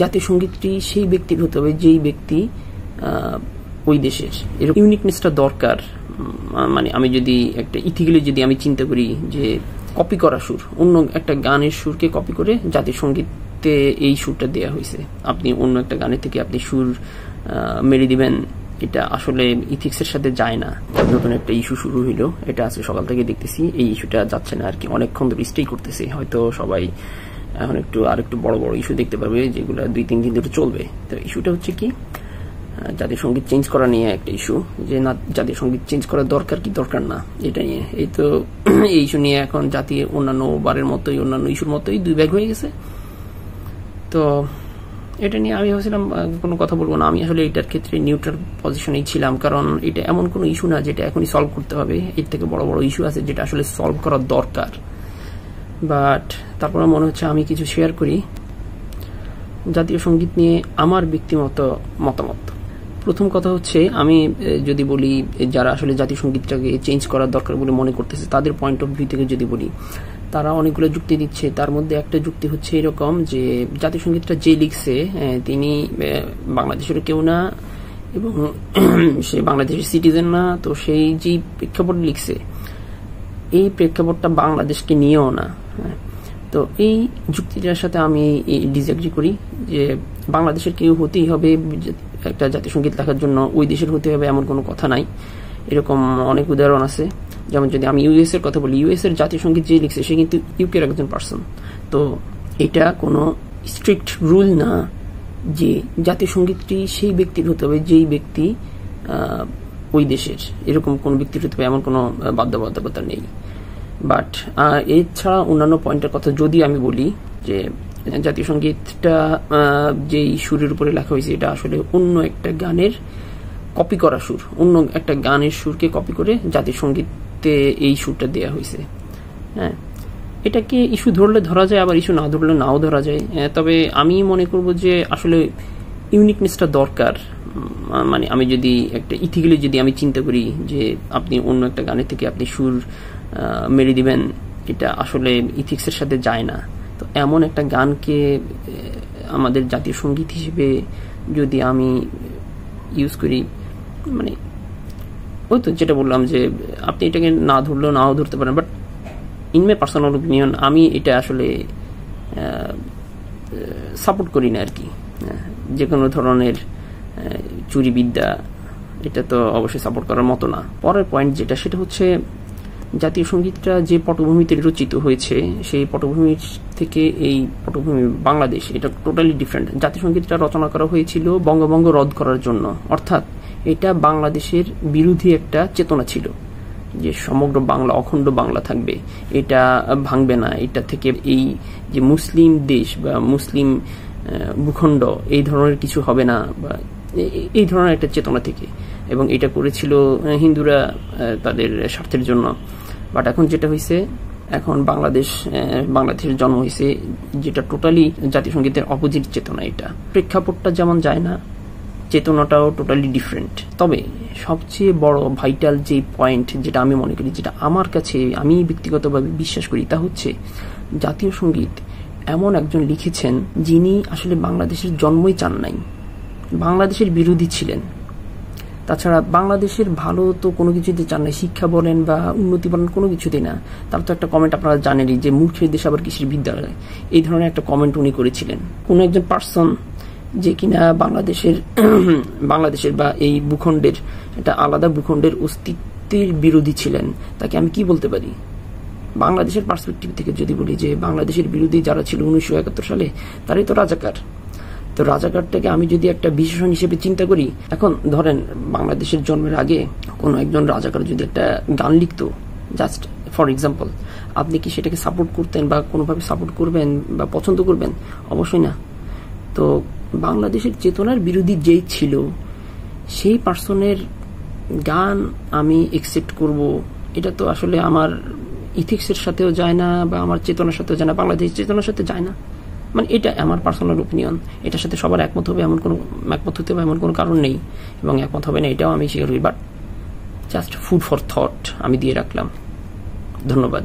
জাতীয় সঙ্গীতটি সেই ব্যক্তির হতে হবে যেই ব্যক্তি ওই দেশের। এরকম ইউনিকনেসটা দরকার। মানে আমি যদি একটা ইথিক্যালি যদি আমি চিন্তা করি যে কপি করা সুর, অন্য একটা গানের সুরকে কপি করে জাতীয় সঙ্গীতে এই সুরটা দেওয়া হয়েছে, আপনি অন্য একটা গানের থেকে আপনি সুর মেরে দিবেন, এটা আসলে ইথিক্সের সাথে যায় না। নতুন একটা ইস্যু শুরু হইলো, এটা আজকে সকাল থেকে দেখতেছি এই ইস্যুটা যাচ্ছে না আর কি, অনেকক্ষণ ধরে স্টে করতেছে। হয়তো সবাই এখন আরেকটু বড় বড় ইস্যু দেখতে পারবে যেগুলো 2-3 দিন ধরে চলবে। তো ইস্যুটা হচ্ছে কি, জাতীয় সঙ্গীত চেঞ্জ করা নিয়ে একটা ইস্যু, যে না জাতীয় সঙ্গীত চেঞ্জ করা দরকার কি দরকার না, এটা নিয়ে। এই তো এই ইস্যু নিয়ে এখন জাতীয় অন্যান্য বারের মতোই, অন্যান্য ইস্যুর মতোই দুই ভাগ হয়ে গেছে। তো এটা নিয়ে আমি ভাবছিলাম কোনো কথা বলবো না। আমি আসলে এটার ক্ষেত্রে নিউট্রাল পজিশনেই ছিলাম, কারণ এটা এমন কোনো ইস্যু না যেটা এখনই সলভ করতে হবে। এর থেকে বড় বড় ইস্যু আছে যেটা আসলে সলভ করার দরকার। বাট তারপরে মনে হচ্ছে আমি কিছু শেয়ার করি জাতীয় সঙ্গীত নিয়ে আমার ব্যক্তিগত মতামত। প্রথম কথা হচ্ছে, আমি যদি বলি যারা আসলে জাতীয় সঙ্গীতটাকে চেঞ্জ করার দরকার বলে মনে করতেছে, তাদের পয়েন্ট অফ ভিউ থেকে যদি বলি, তারা অনেকগুলো যুক্তি দিচ্ছে। তার মধ্যে একটা যুক্তি হচ্ছে এরকম যে জাতীয় সঙ্গীতটা যে লিখছে তিনি বাংলাদেশের কেউ না এবং সে বাংলাদেশের সিটিজেন না। তো সেই যে প্রেক্ষাপট লিখছে, এই প্রেক্ষাপটটা বাংলাদেশকে নিয়েও না। তো এই যুক্তিটার সাথে আমি ডিসএগ্রি করি যে বাংলাদেশের কেউ হতেই হবে একটা জাতীয় সঙ্গীত লেখার জন্য, ওই দেশের হতে হবে এমন কোনো কথা নাই। এরকম অনেক উদাহরণ আছে। যেমন যদি আমি ইউএস এর কথা বলি, ইউএস এর জাতীয় সঙ্গীত যে লিখছে সে কিন্তু ইউকের একজন পার্সন। তো এটা কোনো স্ট্রিক্ট রুল না যে জাতীয় সঙ্গীতটি সেই ব্যক্তির হতে হবে যেই ব্যক্তি ওই দেশের। এরকম কোন ব্যক্তির হতে হবে এমন কোনো বাধ্যবাধকতা নেই। বাট এছাড়া অন্যান্য পয়েন্টের কথা যদি আমি বলি, যে জাতীয় সঙ্গীতটা যেই সুরের উপরে লেখা হয়েছে এটা আসলে অন্য একটা গানের কপি করা সুর, অন্য একটা গানের সুরকে কপি করে জাতীয় সঙ্গীতে এই সুরটা দেওয়া হয়েছে। হ্যাঁ, এটাকে ইস্যু ধরলে ধরা যায়, আবার ইস্যু না ধরলে নাও ধরা যায়। তবে আমি মনে করব যে আসলে ইউনিকনেসটা দরকার। মানে আমি যদি একটা ইথিক্যালি যদি আমি চিন্তা করি যে আপনি অন্য একটা গানের থেকে আপনি সুর মেরে দিবেন, এটা আসলে ইথিক্সের সাথে যায় না। তো এমন একটা গানকে আমাদের জাতীয় সঙ্গীত হিসেবে যদি আমি ইউজ করি, মানে ওই তো যেটা বললাম যে আপনি এটাকে না ধরলেও নাও ধরতে পারেন, but in my personal opinion আমি এটা আসলে সাপোর্ট করি না আর কি। যে কোনো ধরনের চুরি বিদ্যা, এটা তো অবশ্যই সাপোর্ট করার মতো না। পরের পয়েন্ট যেটা, সেটা হচ্ছে জাতীয় সঙ্গীতটা যে পটভূমিতে রচিত হয়েছে, সেই পটভূমির থেকে এই পটভূমি বাংলাদেশ, এটা টোটালি ডিফারেন্ট। জাতীয় সঙ্গীতটা রচনা করা হয়েছিল বঙ্গভঙ্গ রদ করার জন্য, অর্থাৎ এটা বাংলাদেশের বিরোধী একটা চেতনা ছিল যে সমগ্র বাংলা, অখণ্ড বাংলা থাকবে, এটা ভাঙবে না, এটা থেকে এই যে মুসলিম দেশ বা মুসলিম ভূখণ্ড এই ধরনের কিছু হবে না, বা এই ধরনের একটা চেতনা থেকে। এবং এটা করেছিল হিন্দুরা তাদের স্বার্থের জন্য। বাট এখন যেটা হয়েছে, এখন বাংলাদেশের জন্ম হয়েছে যেটা টোটালি জাতীয় সঙ্গীতের অপোজিট চেতনা। এটা প্রেক্ষাপটটা যেমন যায় না, চেতনাটাও টোটালি ডিফারেন্ট। তবে সবচেয়ে বড় ভাইটাল যে পয়েন্ট যেটা আমি মনে করি, যেটা আমার কাছে আমি ব্যক্তিগতভাবে বিশ্বাস করি, তা হচ্ছে জাতীয় সঙ্গীত এমন একজন লিখেছেন যিনি আসলে বাংলাদেশের জন্মই চান নাই, বাংলাদেশের বিরোধী ছিলেন। তাছাড়া বাংলাদেশের ভালো তো কোনো কিছুতে চান না, শিক্ষা বলেন বা উন্নতি বলেন, কোনো কিছুতেই না। তার তো একটা কমেন্ট আপনারা জানেনই যে মূর্খের দেশ আবার কিসের বিদ্যালয়, এই ধরনের একটা কমেন্ট উনি করেছিলেন। কোনো একজন পার্সন যে কিনা বাংলাদেশের বা এই ভূখণ্ডের, একটা আলাদা ভূখণ্ডের অস্তিত্বের বিরোধী ছিলেন, তাকে আমি কি বলতে পারি? বাংলাদেশের পার্সপেক্টিভ থেকে যদি বলি যে বাংলাদেশের বিরোধী যারা ছিল 1971 সালে, তারাই তো রাজাকার। তো রাজাকারটাকে আমি যদি একটা বিশেষণ হিসেবে চিন্তা করি, এখন ধরেন বাংলাদেশের জন্মের আগে কোনো একজন রাজাকার যদি একটা গান লিখতো, জাস্ট ফর এক্সাম্পল, আপনি কি সেটাকে সাপোর্ট করতেন বা কোনোভাবে সাপোর্ট করবেন বা পছন্দ করবেন? অবশ্যই না। তো বাংলাদেশের চেতনার বিরোধী যেই ছিল, সেই পার্সনের গান আমি একসেপ্ট করব, এটা তো আসলে আমার ইথিক্সের সাথেও যায় না বা আমার চেতনার সাথেও যায় না, বাংলাদেশের চেতনার সাথে যায় না। মানে এটা আমার পার্সোনাল ওপিনিয়ন, এটার সাথে সবার একমত হতে হবে এমন কোনো কারণ নেই, এবং একমত হবে না এটাও আমি স্বীকার করি। But just food for thought আমি দিয়ে রাখলাম। ধন্যবাদ।